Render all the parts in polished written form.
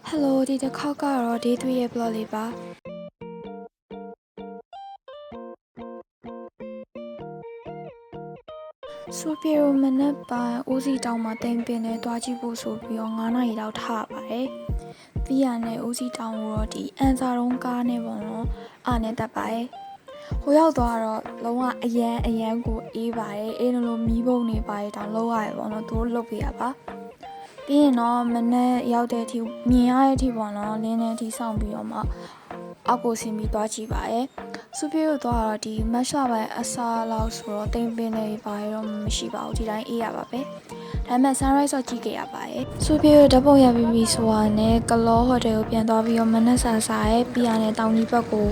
Hello ဒီတစ်ခေါက်ကတော့ Day 3ရဲ့ blog လေးပါစူပီရိုမနက်ပိုင်းဦးစီတောင်မှာတင်ပင်နဲ့တွားကြည့်ဖို့ဆိုပြီးတော့9နာရီလောက်ထားပါတယ်ပြီးရနဲ့ဦးစီတောင်ကိုတော့ဒီအန်စာတုံးကားနဲ့ပေါ့နော်အားနဲ့တက်ပါတယ်ဟိုရောက်သွားတော့လုံးဝအရန်ကိုအေးပါတယ်အေးလို့မီးပုံနေပါတယ်တောင်လောက်ရတယ်ပေါ့နော်သူတို့လုတ်ပေးရပါပြီးရင်တော့မနေ့ရောက်တဲ့အထိမြင်ရတဲ့အထိပေါ့နော်လင်းတဲ့အထိစောင့်ပြီးတော့မှအောက်ကိုဆင်းပြီးသွားကြည့်ပါရဲ့စူပီရိုသွားတော့ဒီမတ်လပိုင်းအစားလောက်ဆိုတော့တိမ်ပင်လေးပါတော့မရှိပါဘူးဒီတိုင်းအေးရပါပဲဒါပေမဲ့ sunrise တော့ကြည့်ခဲ့ရပါရဲ့စူပီရိုဓာတ်ပုံရပြီးပြီဆိုတာနဲ့ကလောဟိုတယ်ကိုပြန်သွားပြီးတော့မနက်စာရဲ့ပြီးရတဲ့တောင်ကြီးဘက်ကို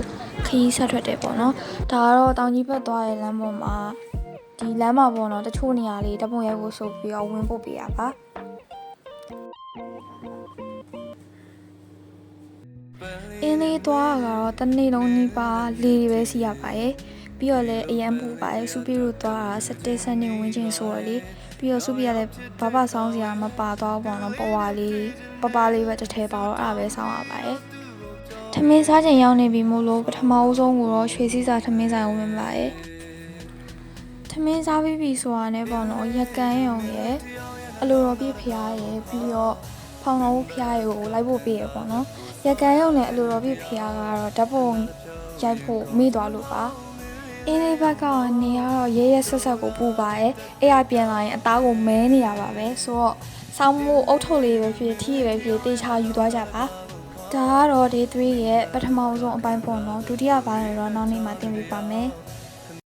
ခရီးဆက်ထွက်တယ်ပေါ့နော်ဒါကတော့တောင်ကြီးဘက်သွားတဲ့လမ်းပေါ်မှာဒီလမ်းမှာပေါ့နော်တချို့နေရာလေးဓာတ်ပုံရိုက်ဖို့ဆိုပြီးတော့ဝင်ပို့ပေးရပါအင်းလေးသွားကတော့တနေ့လုံးနီးပါလေတွေပဲစီရပါရဲ့ပြီးတော့လည်းအရန်ပူပါရဲ့စူပီရိုသွားတာ17စနေဝင်းချင်းဆိုရလေပြီးတော့စူပီရလည်းဘာဆောင်းစရာမပါတော့ဘောနော်ပဝါလေးပပလေးပဲတစ်ထဲပါတော့အဲ့ဒါပဲဆောင်းရပါရဲ့ထမင်းစားချိန်ရောက်နေပြီမို့လို့ပထမဦးဆုံးကိုတော့ရွှေစည်းစာထမင်းဆိုင်ဝင်ပါရဲ့ထမင်းစားပြီးပြီဆိုတာနဲ့ပေါ့နော်ရကန်ရုံရဲ့အလိုတော်ပြည့်ဖျားရဲ့ပြီးတော့ဖောင်တော်ဦးဖျားရဲ့ကိုလိုက်ဖို့ပေးရပေါ့နော်ရကန်ရုံနဲ့အလိုတော်ပြည့်ဖျားကတော့ဓာတ်ပုံရိုက်ဖို့မေ့သွားလို့ပါအင်းလေးဘက်ကနေကတော့ရဲဆက်ဆက်ကိုပူပါရဲ့အဲ့ရပြန်လာရင်အသားကိုမဲနေရပါပဲဆိုတော့စောင်းမို့အုတ်ထုတ်လေးပဲဖြစ်ထီးပဲဖြစ်တေချာယူသွားကြပါဒါကတော့ Day 3ရဲ့ပထမဆုံးအပိုင်းပေါ့နော်ဒုတိယပိုင်းတော့နောက်နေ့မှတင်ပြပါမယ်